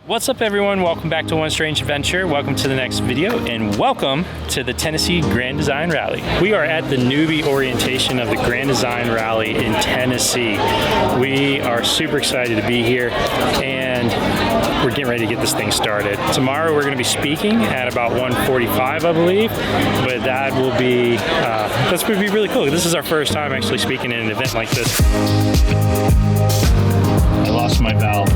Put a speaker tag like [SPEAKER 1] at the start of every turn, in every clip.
[SPEAKER 1] What's up everyone, welcome back to One Strange Adventure, welcome to the next video, and welcome to the Tennessee Grand Design Rally. We are at the newbie orientation of the Grand Design Rally in Tennessee. We are super excited to be here, and we're getting ready to get this thing started. Tomorrow we're going to be speaking at about 1:45, I believe, but that will be, that's going to be really cool. This is our first time actually speaking in an event like this. I lost my valve.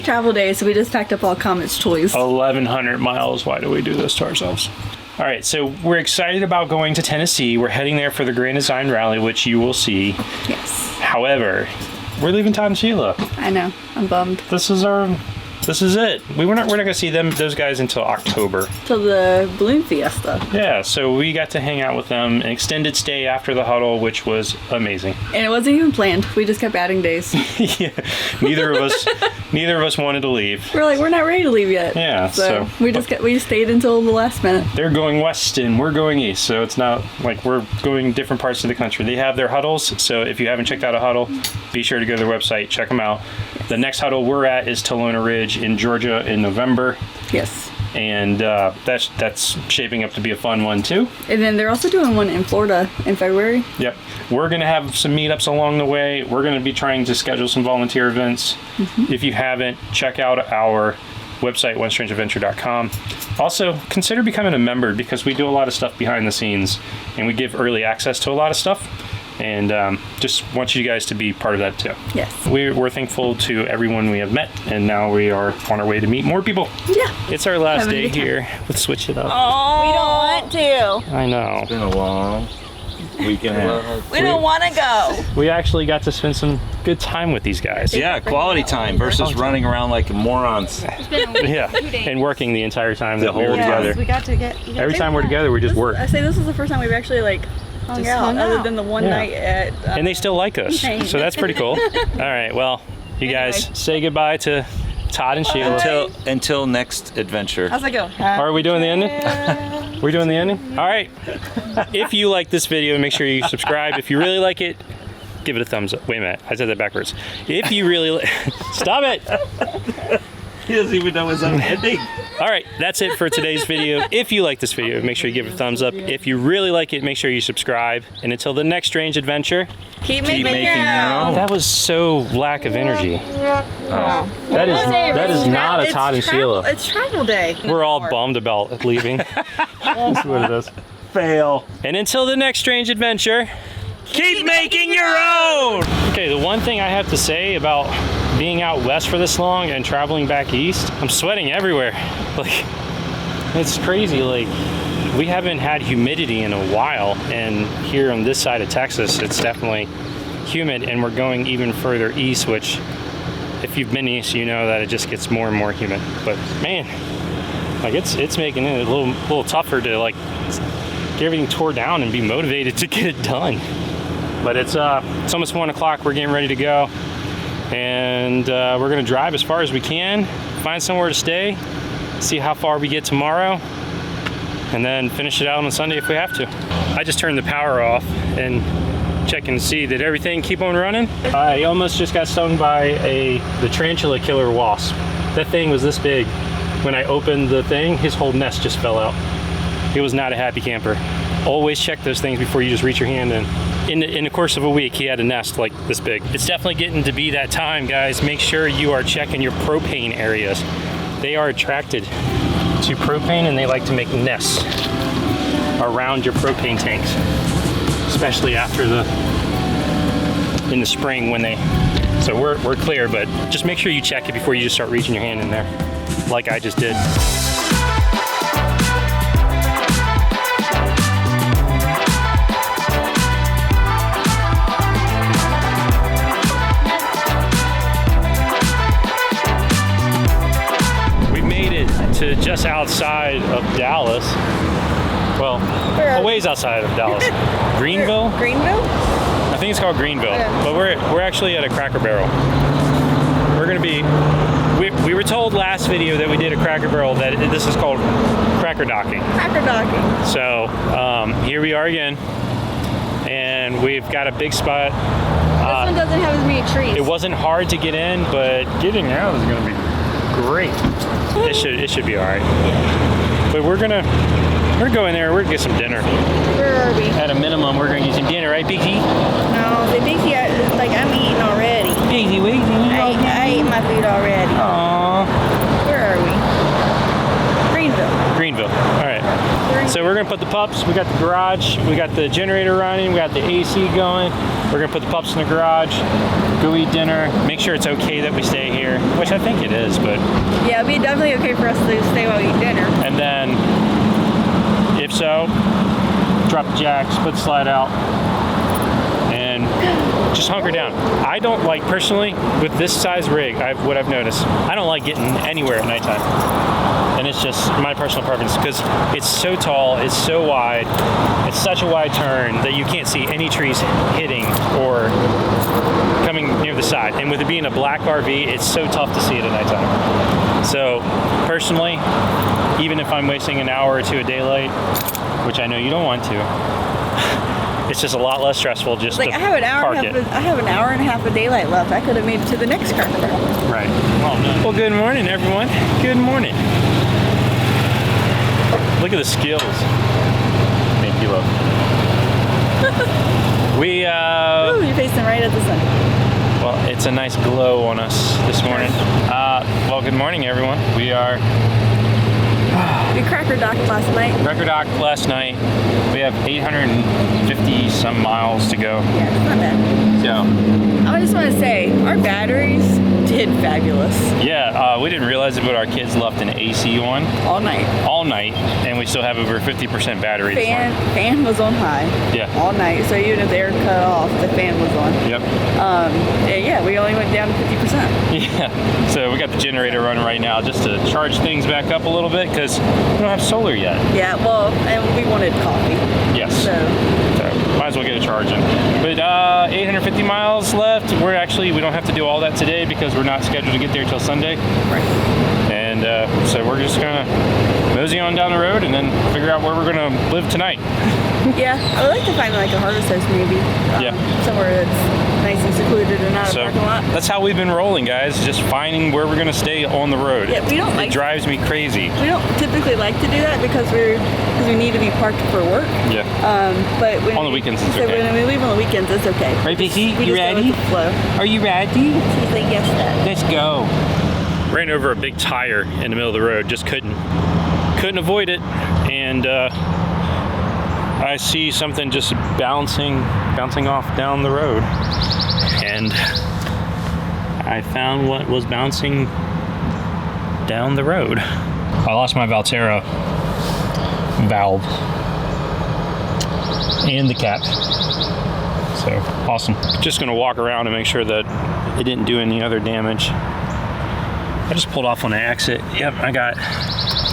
[SPEAKER 2] Travel day, so we just packed up all Comet's toys.
[SPEAKER 1] 1,100 miles. Why do we do this to ourselves? All right, so we're excited about going to Tennessee. We're heading there for the Grand Design Rally, which you will see.
[SPEAKER 2] Yes.
[SPEAKER 1] However, we're leaving Todd and Sheila.
[SPEAKER 2] I know. I'm bummed.
[SPEAKER 1] This is it. We're not gonna see those guys until October.
[SPEAKER 2] Till the balloon fiesta.
[SPEAKER 1] Yeah, so we got to hang out with them, an extended stay after the huddle, which was amazing.
[SPEAKER 2] And it wasn't even planned. We just kept adding days.
[SPEAKER 1] Yeah, neither of us wanted to leave.
[SPEAKER 2] We're like, we're not ready to leave yet.
[SPEAKER 1] Yeah,
[SPEAKER 2] so we stayed until the last minute.
[SPEAKER 1] They're going west and we're going east, so it's not like we're going different parts of the country. They have their huddles, so if you haven't checked out a huddle, be sure to go to their website, check them out. Yes. The next huddle we're at is Talona Ridge in Georgia in November.
[SPEAKER 2] Yes.
[SPEAKER 1] And that's shaping up to be a fun one too.
[SPEAKER 2] And then they're also doing one in Florida in February.
[SPEAKER 1] Yep. We're going to have some meetups along the way. We're going to be trying to schedule some volunteer events. Mm-hmm. If you haven't, check out our website, onestrangeadventure.com. Also, consider becoming a member because we do a lot of stuff behind the scenes and we give early access to a lot of stuff. And just want you guys to be part of that too.
[SPEAKER 2] Yes.
[SPEAKER 1] We're thankful to everyone we have met, and now we are on our way to meet more people.
[SPEAKER 2] Yeah.
[SPEAKER 1] It's our last day here. Let's switch it up.
[SPEAKER 3] Oh, we don't want to.
[SPEAKER 1] I know.
[SPEAKER 4] It's been a long weekend.
[SPEAKER 3] We don't want to go.
[SPEAKER 1] We actually got to spend some good time with these guys.
[SPEAKER 4] Yeah, quality time versus running around like morons.
[SPEAKER 1] Yeah, and working the entire time that we were together.
[SPEAKER 3] We got to get.
[SPEAKER 1] Every time we're together, we just work.
[SPEAKER 2] I say this is the first time we've actually hung out, other than the one night at...
[SPEAKER 1] and they still like us, so that's pretty cool. All right, well, you guys say goodbye to Todd and Sheila.
[SPEAKER 4] Until next adventure.
[SPEAKER 3] How's it go?
[SPEAKER 1] Are we doing the ending? We're doing the ending? All right. If you like this video, make sure you subscribe. If you really like it, give it a thumbs up. Wait a minute, I said that backwards. If you really... Stop it!
[SPEAKER 4] He doesn't even know his own ending.
[SPEAKER 1] All right, that's it for today's video. If you like this video, make sure you give it a thumbs up. If you really like it, make sure you subscribe. And until the next strange adventure,
[SPEAKER 3] keep making your
[SPEAKER 1] own. That was so lack of energy.
[SPEAKER 4] Oh.
[SPEAKER 1] That is not a Todd and Sheila.
[SPEAKER 3] It's travel day.
[SPEAKER 1] We're all bummed about leaving. That's what it is.
[SPEAKER 4] Fail.
[SPEAKER 1] And until the next strange adventure, keep making your own! Okay, the one thing I have to say about being out west for this long and traveling back east, I'm sweating everywhere. Like, it's crazy. Like, we haven't had humidity in a while, and here on this side of Texas, it's definitely humid, and we're going even further east, which, if you've been east, you know that it just gets more and more humid. But man, like it's making it a little tougher to get everything tore down and be motivated to get it done. But it's almost 1 o'clock. We're getting ready to go, and we're gonna drive as far as we can, find somewhere to stay, see how far we get tomorrow, and then finish it out on Sunday if we have to. I just turned the power off and checking to see, did everything keep on running? I almost just got stung by the tarantula killer wasp. That thing was this big. When I opened the thing, his whole nest just fell out. It was not a happy camper. Always check those things before you just reach your hand in. In the course of a week, he had a nest like this big. It's definitely getting to be that time, guys. Make sure you are checking your propane areas. They are attracted to propane, and they like to make nests around your propane tanks, especially in the spring when they. So we're clear, but just make sure you check it before you just start reaching your hand in there, like I just did. To just outside of Dallas. Well,
[SPEAKER 3] we're
[SPEAKER 1] a ways outside of Dallas. Greenville?
[SPEAKER 3] Greenville?
[SPEAKER 1] I think it's called Greenville. But we're actually at a Cracker Barrel. We're gonna be. We were told last video that we did a Cracker Barrel that this is called cracker docking.
[SPEAKER 3] Cracker docking.
[SPEAKER 1] So here we are again, and we've got a big spot.
[SPEAKER 3] This one doesn't have as many trees.
[SPEAKER 1] It wasn't hard to get in, but getting out is gonna be great. It should be all right. But we're gonna go in there. We're gonna get some dinner.
[SPEAKER 3] Where are we?
[SPEAKER 1] At a minimum, we're gonna get some dinner, right, Big T?
[SPEAKER 3] No, the Big T, like I'm eating already.
[SPEAKER 1] Easy, easy.
[SPEAKER 3] I ate my food already.
[SPEAKER 1] Aww.
[SPEAKER 3] Where are we? Greenville.
[SPEAKER 1] Greenville. All right. So we're gonna put the pups. We got the garage. We got the generator running. We got the AC going. We're gonna put the pups in the garage. Go eat dinner. Make sure it's okay that we stay here, which I think it is. But
[SPEAKER 3] Yeah, it'd be definitely okay for us to stay while we eat dinner.
[SPEAKER 1] and then, if so, drop the jacks, put the slide out, and just hunker down. I don't like, personally, with this size rig, what I've noticed, I don't like getting anywhere at nighttime. And it's just my personal preference because it's so tall, it's so wide, it's such a wide turn that you can't see any trees hitting or coming near the side. And with it being a black RV, it's so tough to see it at nighttime. So personally, even if I'm wasting an hour or two of daylight, which I know you don't want to, it's just a lot less stressful just
[SPEAKER 3] Like
[SPEAKER 1] to
[SPEAKER 3] I have an hour
[SPEAKER 1] park
[SPEAKER 3] and
[SPEAKER 1] it.
[SPEAKER 3] I have an hour and a half of daylight left. I could have made it to the next Cracker Barrel.
[SPEAKER 1] Right. Well, good morning, everyone. Good morning. Look at the skills. Thank you, love.
[SPEAKER 3] Ooh, you're facing right at the sun.
[SPEAKER 1] Well, it's a nice glow on us this morning. Well, good morning, everyone. We are
[SPEAKER 3] We Cracker docked last night.
[SPEAKER 1] record dock last night. We have 850 some miles to go.
[SPEAKER 3] Yeah, it's not bad.
[SPEAKER 1] So,
[SPEAKER 3] I just want to say, our batteries did fabulous
[SPEAKER 1] yeah, we didn't realize it, but our kids left an AC on
[SPEAKER 3] all night.
[SPEAKER 1] all night, and we still have over 50% battery this morning.
[SPEAKER 3] Fan was on high.
[SPEAKER 1] Yeah.
[SPEAKER 3] All night. So even if they were cut off, the fan was on.
[SPEAKER 1] Yep.
[SPEAKER 3] And yeah, we only went down to 50%.
[SPEAKER 1] Yeah. So we got the generator running right now just to charge things back up a little bit because we don't have solar yet.
[SPEAKER 3] Yeah, well, and we wanted coffee.
[SPEAKER 1] Yes.
[SPEAKER 3] So
[SPEAKER 1] Might as well get a charge in. But 850 miles left. We don't have to do all that today because we're not scheduled to get there till Sunday.
[SPEAKER 3] right.
[SPEAKER 1] And so we're just gonna mosey on down the road and then figure out where we're gonna live tonight.
[SPEAKER 3] Yeah, I would like to find like a harvest house maybe. Somewhere that's nice and secluded and not a
[SPEAKER 1] So
[SPEAKER 3] parking lot.
[SPEAKER 1] that's how we've been rolling, guys. Just finding where we're gonna stay on the road.
[SPEAKER 3] Yeah, we don't
[SPEAKER 1] It
[SPEAKER 3] like.
[SPEAKER 1] drives me crazy.
[SPEAKER 3] We don't typically like to do that because we need to be parked for work.
[SPEAKER 1] Yeah.
[SPEAKER 3] But when
[SPEAKER 1] On the weekends, it's
[SPEAKER 3] so
[SPEAKER 1] okay.
[SPEAKER 3] when we leave on the weekends, it's okay.
[SPEAKER 1] Right, Vicky?
[SPEAKER 3] We
[SPEAKER 1] You
[SPEAKER 3] just go
[SPEAKER 1] ready?
[SPEAKER 3] with the flow.
[SPEAKER 1] Are you ready?
[SPEAKER 3] She's like, yes, Dad.
[SPEAKER 1] Let's go. Ran over a big tire in the middle of the road. Just couldn't avoid it. And I see something just bouncing off down the road. And I found what was bouncing down the road. I lost my Valterra valve and the cap. So awesome. Just gonna walk around and make sure that it didn't do any other damage. I just pulled off on the exit. Yep, I got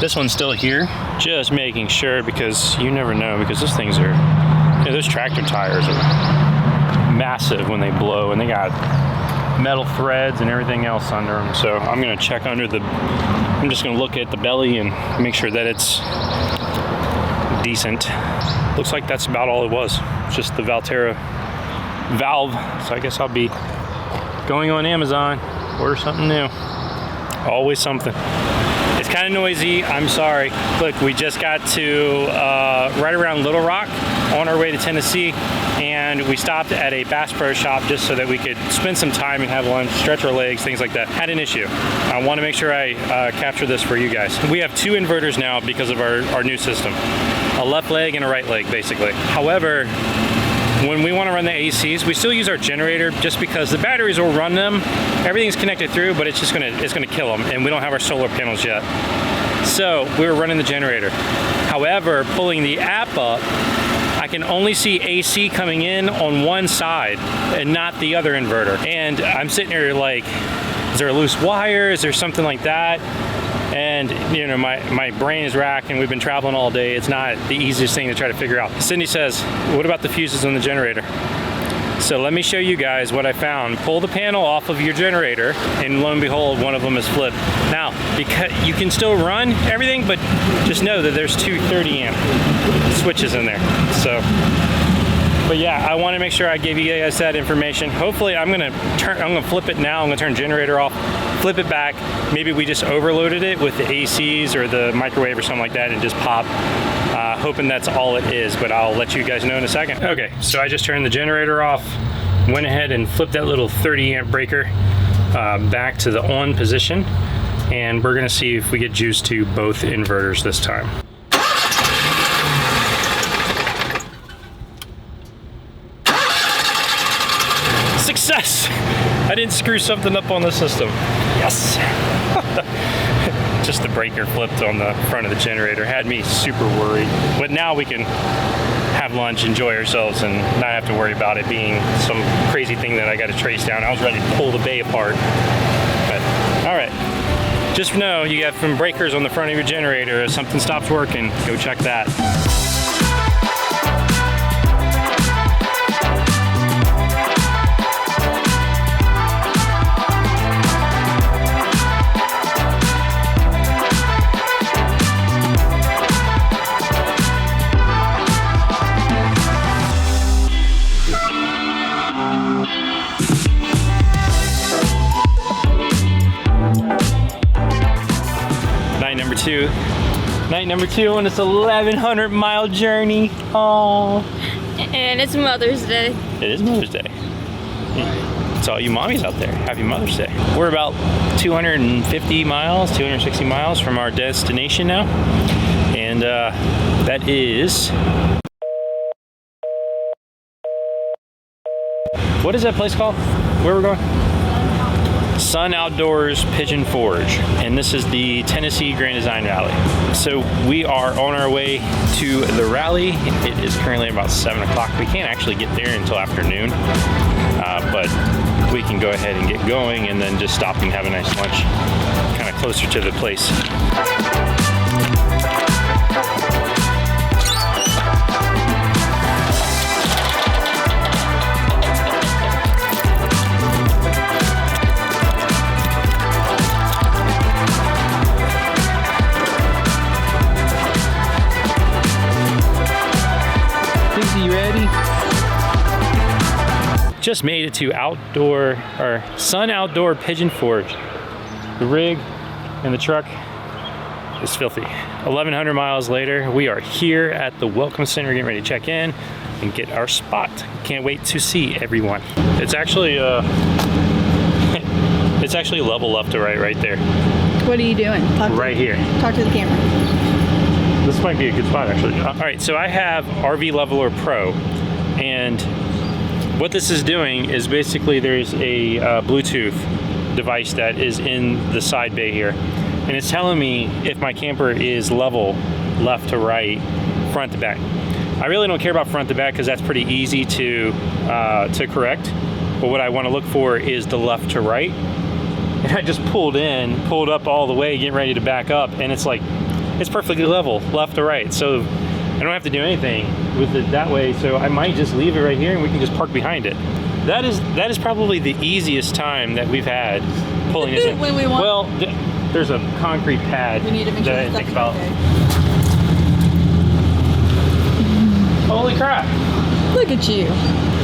[SPEAKER 1] this one's still here. Just making sure because you never know because those things are, those tractor tires are massive when they blow and they got metal threads and everything else under them. So I'm gonna check under I'm just gonna look at the belly and make sure that it's decent. Looks like that's about all it was. It's just the Valterra valve. So I guess I'll be going on Amazon, order something new. Always something. It's kind of noisy, I'm sorry. Look, we just got to right around Little Rock on our way to Tennessee, and we stopped at a Bass Pro Shop just so that we could spend some time and have lunch, stretch our legs, things like that. Had an issue. I want to make sure I capture this for you guys. We have 2 inverters now because of our new system. A left leg and a right leg, basically. However, when we want to run the ACs, we still use our generator just because the batteries will run them. Everything's connected through, but it's gonna kill them, and we don't have our solar panels yet. So we were running the generator. However, pulling the app up, I can only see AC coming in on one side and not the other inverter. And I'm sitting here like, is there a loose wire? Is there something like that? And you know, my brain is racked and we've been traveling all day. It's not the easiest thing to try to figure out. Cindy says, what about the fuses on the generator? So let me show you guys what I found. Pull the panel off of your generator and lo and behold, one of them is flipped. Now, because you can still run everything, but just know that there's two 30 amp switches in there. So, but yeah, I want to make sure I gave you guys that information. Hopefully I'm gonna flip it now. I'm gonna turn generator off, flip it back. Maybe we just overloaded it with the ACs or the microwave or something like that and just pop. Hoping that's all it is, but I'll let you guys know in a second. Okay, so I just turned the generator off, went ahead and flipped that little 30 amp breaker back to the on position, and we're gonna see if we get juice to both inverters this time. Success! I didn't screw something up on the system. Yes! Just the breaker flipped on the front of the generator. Had me super worried. But now we can have lunch, enjoy ourselves, and not have to worry about it being some crazy thing that I got to trace down. I was ready to pull the bay apart. But, all right. Just know you have some breakers on the front of your generator. If something stops working, go check that. Night number two on this 1,100 mile journey. Oh.
[SPEAKER 2] And it's Mother's Day.
[SPEAKER 1] It is Mother's Day. It's all you mommies out there. Happy Mother's Day. We're about 250 miles, 260 miles from our destination now. And that is... What is that place called? Where we're going? Sun Outdoors Pigeon Forge, and this is the Tennessee Grand Design Rally. So we are on our way to the rally. It is currently about 7 o'clock. We can't actually get there until afternoon, but we can go ahead and get going and then just stop and have a nice lunch kind of closer to the place. Just made it to Sun Outdoor Pigeon Forge. The rig and the truck is filthy. 1,100 miles later, we are here at the Welcome Center getting ready to check in and get our spot. Can't wait to see everyone. It's actually it's actually level left to right there.
[SPEAKER 3] What are you doing?
[SPEAKER 1] Right here.
[SPEAKER 3] Talk to the camera.
[SPEAKER 1] This might be a good spot actually. All right, so I have RV Leveler Pro, and what this is doing is basically there's a Bluetooth device that is in the side bay here, and it's telling me if my camper is level left to right, front to back. I really don't care about front to back because that's pretty easy to correct, but what I want to look for is the left to right. And I just pulled up all the way, getting ready to back up, and it's like it's perfectly level left to right, so I don't have to do anything with it that way, so I might just leave it right here and we can just park behind it. That is probably the easiest time that we've had pulling this in.
[SPEAKER 3] When we want.
[SPEAKER 1] Well, there's a concrete pad
[SPEAKER 3] We need to make sure
[SPEAKER 1] that I
[SPEAKER 3] the
[SPEAKER 1] didn't think
[SPEAKER 3] stuff's
[SPEAKER 1] about.
[SPEAKER 3] okay.
[SPEAKER 1] Holy crap!
[SPEAKER 3] Look at you.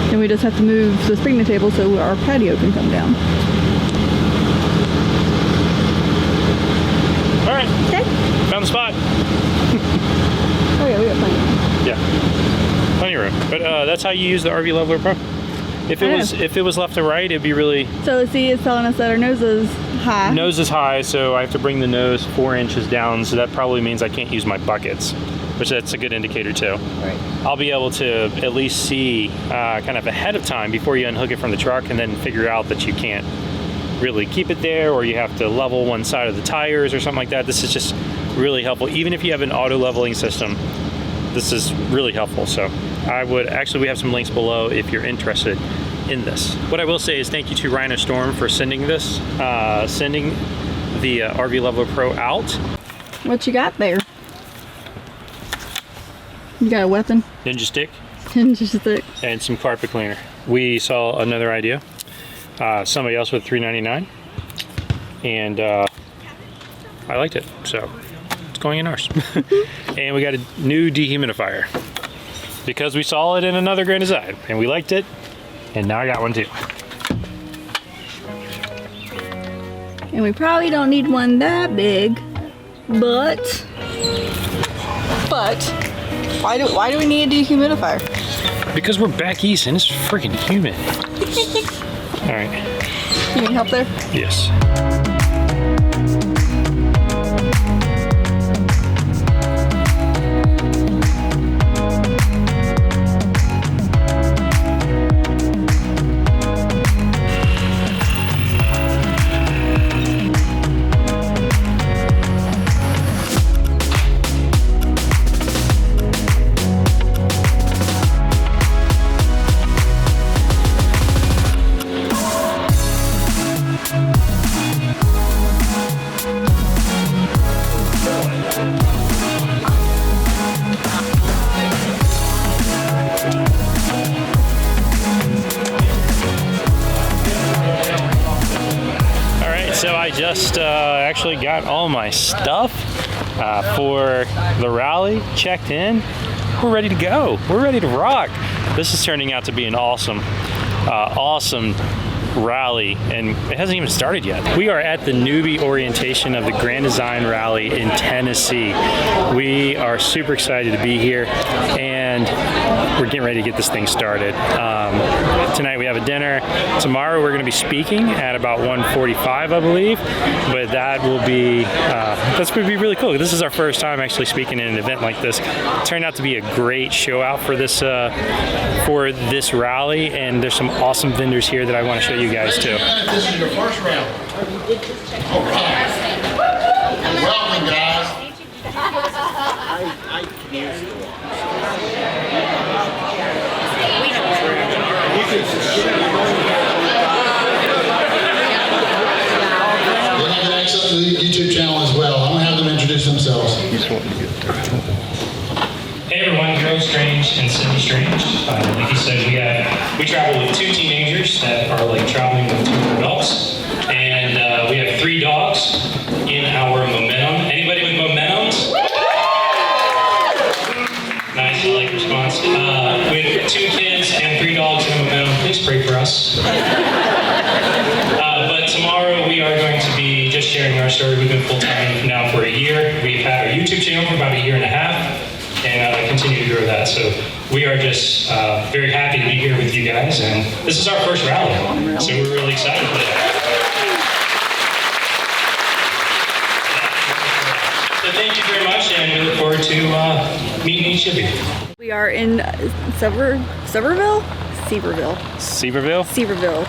[SPEAKER 3] And we just have to move the picnic table so our patio can come down.
[SPEAKER 1] All right.
[SPEAKER 3] Okay.
[SPEAKER 1] Found the spot.
[SPEAKER 3] Oh yeah, we got plenty.
[SPEAKER 1] Yeah, plenty of room. But that's how you use the RV Leveler Pro. If it was left to right, it'd be really.
[SPEAKER 3] So see, it's telling us that our nose is high.
[SPEAKER 1] Nose is high, so I have to bring the nose 4 inches down. So that probably means I can't use my buckets, which that's a good indicator too.
[SPEAKER 3] Right.
[SPEAKER 1] I'll be able to at least see kind of ahead of time before you unhook it from the truck, and then figure out that you can't really keep it there, or you have to level one side of the tires or something like that. This is just really helpful. Even if you have an auto leveling system, this is really helpful. So we have some links below if you're interested in this. What I will say is thank you to Rhino Storm for sending this, sending the RV Leveler Pro out.
[SPEAKER 2] What you got there? You got a weapon?
[SPEAKER 1] Ninja stick.
[SPEAKER 2] Ninja stick.
[SPEAKER 1] And some carpet cleaner. We saw another idea. Somebody else with $3.99, and I liked it, so it's going in ours. And we got a new dehumidifier because we saw it in another Grand Design, and we liked it, and now I got one too.
[SPEAKER 2] And we probably don't need one that big, but why do we need a dehumidifier?
[SPEAKER 1] Because we're back east and it's freaking humid. All right.
[SPEAKER 2] You need help there?
[SPEAKER 1] Yes. So I just actually got all my stuff for the rally checked in. We're ready to go. We're ready to rock. This is turning out to be an awesome rally, and it hasn't even started yet. We are at the newbie orientation of the Grand Design Rally in Tennessee. We are super excited to be here, and we're getting ready to get this thing started. Tonight we have a dinner. Tomorrow we're going to be speaking at about 1:45, I believe, but that will be that's going to be really cool. This is our first time actually speaking in an event like this. It turned out to be a great show out for this rally, and there's some awesome vendors here that I want to show you guys too.
[SPEAKER 5] This is your first round. All right. Welcome, guys. We're going to access to the YouTube channel as well. I'm going to have them introduce themselves.
[SPEAKER 1] Hey everyone, Harold Strange and Cindy Strange. Like he said, we travel with 2 teenagers that are like traveling with 2 adults, and we have 3 dogs in our momentum. Anybody with momentum? Nice, I like response. We have 2 kids and 3 dogs in a momentum. Please pray for us. But tomorrow we are going to be just sharing our story. We've been full-time now for a year. We've had our YouTube channel for about a year and a half. And continue to grow that. So we are just very happy to be here with you guys, and this is our first rally, so we're really excited for that. So thank you very much, and we look forward to meeting each of you.
[SPEAKER 2] We are in Sevierville,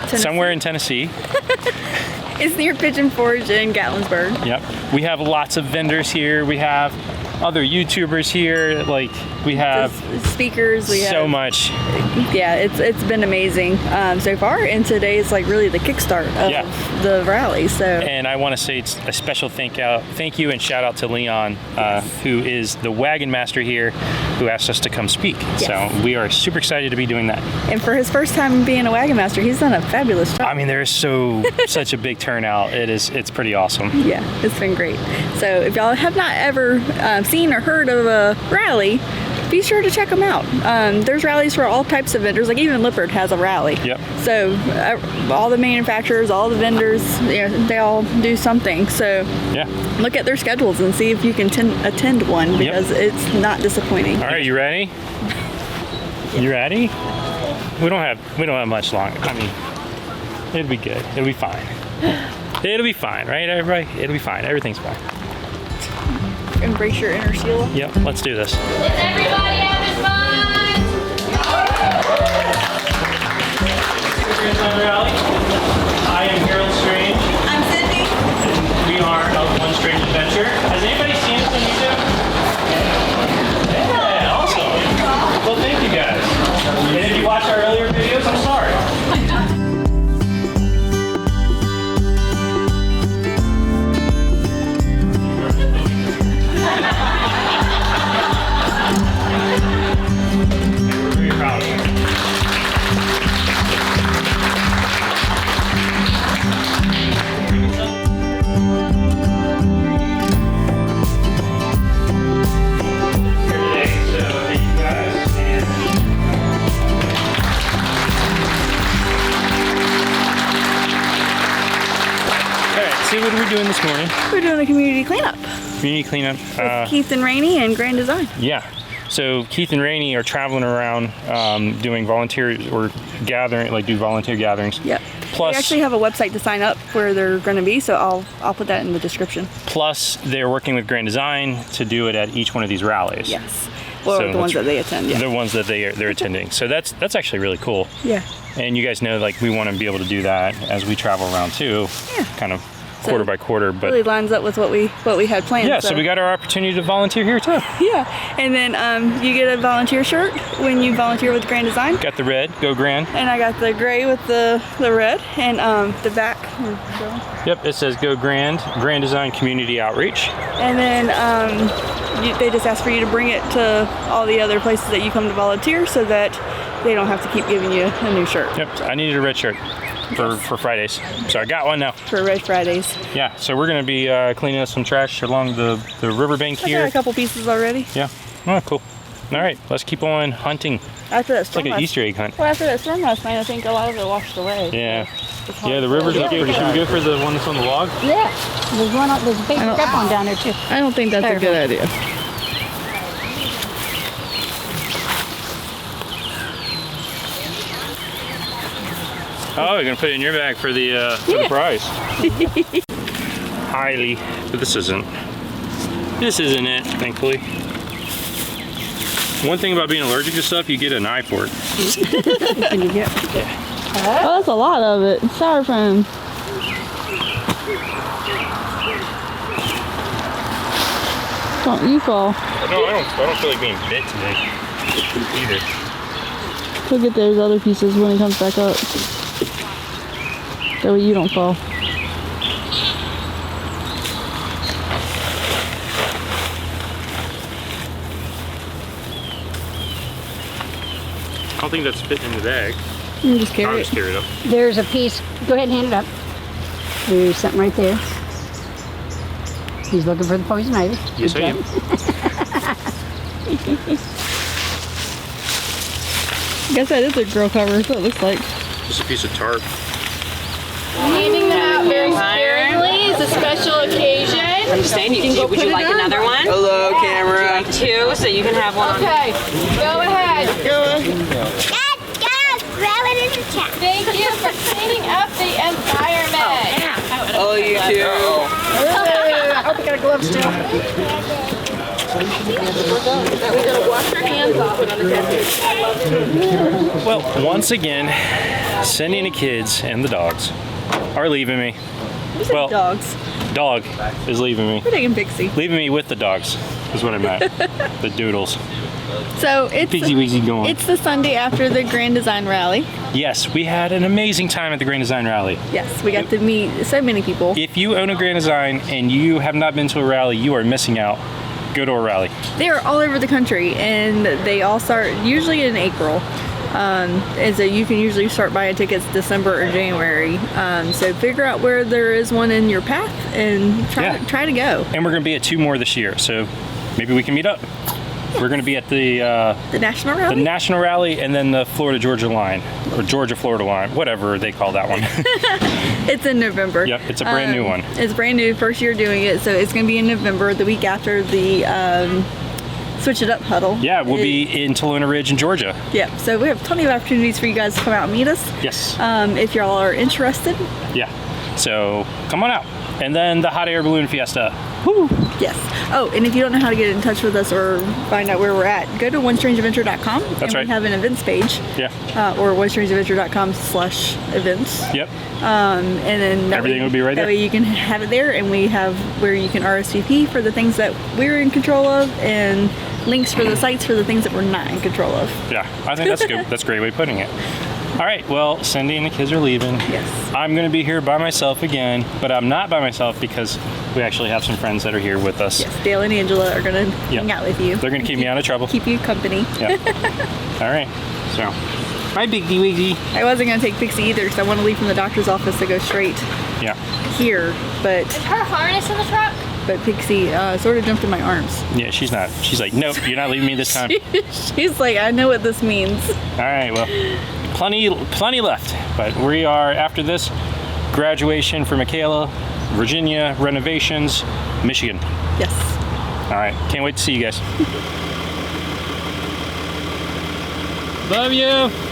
[SPEAKER 2] Tennessee.
[SPEAKER 1] Somewhere in Tennessee.
[SPEAKER 2] It's near Pigeon Forge in Gatlinburg.
[SPEAKER 1] Yep. We have lots of vendors here. We have other YouTubers here. Like we have
[SPEAKER 2] speakers. We
[SPEAKER 1] so
[SPEAKER 2] have
[SPEAKER 1] much.
[SPEAKER 2] Yeah, it's been amazing so far, and today is like really the kickstart of the rally. So.
[SPEAKER 1] And I want to say it's a special thank you and shout out to Leon, who is the Wagon Master here, who asked us to come speak.
[SPEAKER 2] Yes.
[SPEAKER 1] So we are super excited to be doing that.
[SPEAKER 2] And for his first time being a Wagon Master, he's done a fabulous job.
[SPEAKER 1] I mean, there is such a big turnout. It's pretty awesome.
[SPEAKER 2] Yeah, it's been great. So if y'all have not ever seen or heard of a rally, be sure to check them out. There's rallies for all types of vendors, like even Lippert has a rally.
[SPEAKER 1] Yep.
[SPEAKER 2] So all the manufacturers, all the vendors, they all do something. So
[SPEAKER 1] yeah,
[SPEAKER 2] look at their schedules and see if you can attend one, because it's not disappointing.
[SPEAKER 1] All right, you ready? You ready? We don't have much longer. I mean, it'll be good. It'll be fine. It'll be fine, right, everybody? It'll be fine. Everything's fine.
[SPEAKER 2] Embrace your inner Sheila.
[SPEAKER 1] Yep, let's do this.
[SPEAKER 6] Is everybody having fun?
[SPEAKER 1] I am Harold Strange.
[SPEAKER 3] I'm Cindy.
[SPEAKER 1] We are of One Strange Adventure. Has anybody seen us on YouTube? Yeah, awesome. Well, thank you guys. And if you watched our earlier videos, I'm sorry. what are we doing this morning?
[SPEAKER 2] We're doing a community cleanup
[SPEAKER 1] Community cleanup.
[SPEAKER 2] with Keith and Rainey and Grand Design.
[SPEAKER 1] Yeah. So Keith and Rainey are traveling around doing volunteer or gathering, like do volunteer gatherings.
[SPEAKER 2] Yep.
[SPEAKER 1] Plus,
[SPEAKER 2] We actually have a website to sign up where they're going to be, so I'll put that in the description.
[SPEAKER 1] plus they're working with Grand Design to do it at each one of these rallies.
[SPEAKER 2] Yes. Well,
[SPEAKER 1] So
[SPEAKER 2] the ones
[SPEAKER 1] that's-
[SPEAKER 2] that they attend. Yeah.
[SPEAKER 1] The ones that they're attending. So that's actually really cool.
[SPEAKER 2] Yeah.
[SPEAKER 1] And you guys know, like, we want to be able to do that as we travel around too.
[SPEAKER 2] Yeah.
[SPEAKER 1] Kind of quarter by quarter, but
[SPEAKER 2] Really lines up with what we had planned.
[SPEAKER 1] yeah. So we got our opportunity to volunteer here too.
[SPEAKER 2] Yeah. And then you get a volunteer shirt when you volunteer with Grand Design.
[SPEAKER 1] Got the red, go Grand.
[SPEAKER 2] And I got the gray with the red, and the back.
[SPEAKER 1] Yep, it says go Grand, Grand Design Community Outreach.
[SPEAKER 2] And then they just ask for you to bring it to all the other places that you come to volunteer, so that they don't have to keep giving you a new shirt.
[SPEAKER 1] Yep, I needed a red shirt for Fridays, so I got one now.
[SPEAKER 2] For Red Fridays.
[SPEAKER 1] Yeah, so we're gonna be cleaning up some trash along the riverbank
[SPEAKER 2] I
[SPEAKER 1] here.
[SPEAKER 2] got a couple pieces already.
[SPEAKER 1] Yeah, oh cool. All right, let's keep on hunting.
[SPEAKER 2] After that
[SPEAKER 1] It's
[SPEAKER 2] storm
[SPEAKER 1] like an
[SPEAKER 2] last-
[SPEAKER 1] Easter egg hunt.
[SPEAKER 2] Well, after that storm last night, I think a lot of it washed away.
[SPEAKER 1] Yeah,
[SPEAKER 2] It's hard
[SPEAKER 1] yeah, the
[SPEAKER 2] to
[SPEAKER 1] river's
[SPEAKER 2] tell.
[SPEAKER 1] up pretty. Should we go for the one that's on the log?
[SPEAKER 7] Yeah, there's one. There's a big pickup one down there too.
[SPEAKER 2] I don't think that's a good idea.
[SPEAKER 1] Oh, you're gonna put it in your bag for the prize. Highly, but this isn't it, thankfully. One thing about being allergic to stuff, you get an eye for it.
[SPEAKER 2] Can you get? Oh, that's a lot of it. Styrofoam. Don't you fall.
[SPEAKER 1] No, I don't feel like being bit today either.
[SPEAKER 2] Look at those other pieces when it comes back up. That way you don't fall.
[SPEAKER 1] I don't think that's fitting in the bag.
[SPEAKER 2] You just
[SPEAKER 1] I'll
[SPEAKER 2] carry
[SPEAKER 1] just
[SPEAKER 2] it.
[SPEAKER 1] carry it up.
[SPEAKER 7] There's a piece. Go ahead and hand it up. There's something right there. He's looking for the poison ivy.
[SPEAKER 1] Yes, I
[SPEAKER 7] Good
[SPEAKER 1] am.
[SPEAKER 7] job.
[SPEAKER 2] I guess that is a grill cover. That's what it looks like.
[SPEAKER 1] Just a piece of tarp.
[SPEAKER 6] Handing them out very sparingly. It's a special occasion.
[SPEAKER 8] Understand? Would you like another one?
[SPEAKER 9] Hello, camera.
[SPEAKER 8] Two, so you can have one.
[SPEAKER 6] Okay, go ahead. Thank you for cleaning up the environment.
[SPEAKER 9] Oh, you too.
[SPEAKER 7] I hope you got a glove still.
[SPEAKER 6] We gotta wash our hands off it on the
[SPEAKER 1] Well, once again, Cindy and the kids and the dogs are leaving me. Well,
[SPEAKER 2] Dogs.
[SPEAKER 1] dog is leaving me.
[SPEAKER 2] We're taking Pixie.
[SPEAKER 1] Leaving me with the dogs is what I meant. The doodles.
[SPEAKER 2] So it's
[SPEAKER 1] Pixie Weezy going.
[SPEAKER 2] it's the Sunday after the Grand Design Rally.
[SPEAKER 1] Yes, we had an amazing time at the Grand Design Rally.
[SPEAKER 2] Yes, we got to meet so many people.
[SPEAKER 1] If you own a Grand Design and you have not been to a rally, you are missing out. Go to a rally.
[SPEAKER 2] They are all over the country, and they all start usually in April. And so you can usually start buying tickets December or January. So figure out where there is one in your path and try to go.
[SPEAKER 1] And we're going to be at two more this year, so maybe we can meet up. We're going to be at the
[SPEAKER 2] National Rally.
[SPEAKER 1] National Rally and then the Florida-Georgia line, or Georgia-Florida line, whatever they call that one.
[SPEAKER 2] It's in November.
[SPEAKER 1] Yep, it's a brand new one.
[SPEAKER 2] It's brand new, first year doing it, so it's going to be in November, the week after the Switch It Up huddle.
[SPEAKER 1] Yeah, we'll be in Talona Ridge in Georgia.
[SPEAKER 2] Yeah, so we have plenty of opportunities for you guys to come out and meet us.
[SPEAKER 1] Yes.
[SPEAKER 2] If y'all are interested.
[SPEAKER 1] Yeah. So come on out. And then the hot air balloon fiesta.
[SPEAKER 2] Yes. Oh, and if you don't know how to get in touch with us or find out where we're at, go to onestrangeadventure.com.
[SPEAKER 1] That's right.
[SPEAKER 2] We have an events page.
[SPEAKER 1] Yeah.
[SPEAKER 2] Or onestrangeadventure.com/events.
[SPEAKER 1] Yep.
[SPEAKER 2] And then
[SPEAKER 1] Everything will be right
[SPEAKER 2] that
[SPEAKER 1] there.
[SPEAKER 2] way you can have it there, and we have where you can RSVP for the things that we're in control of, and links for the sites for the things that we're not in control of.
[SPEAKER 1] Yeah, I think that's good. That's a great way of putting it. All right, well, Cindy and the kids are leaving.
[SPEAKER 2] Yes.
[SPEAKER 1] I'm going to be here by myself again, but I'm not by myself because we actually have some friends that are here with us.
[SPEAKER 2] Yes, Dale and Angela are going to hang out with you.
[SPEAKER 1] They're going to keep me out of trouble.
[SPEAKER 2] Keep you company.
[SPEAKER 1] Yeah. All right, so, bye, Biggie Wiggy.
[SPEAKER 2] I wasn't going to take Pixie either because I want to leave from the doctor's office to go straight
[SPEAKER 1] Yeah.
[SPEAKER 2] here, but
[SPEAKER 6] Her harness in the truck?
[SPEAKER 2] Pixie sort of jumped in my arms.
[SPEAKER 1] Yeah, she's not. She's like, nope, you're not leaving me this time.
[SPEAKER 2] She's like, I know what this means.
[SPEAKER 1] All right, well, plenty left, but we are, after this, graduation for Michaela, Virginia, renovations, Michigan.
[SPEAKER 2] Yes.
[SPEAKER 1] All right, can't wait to see you guys. Love you.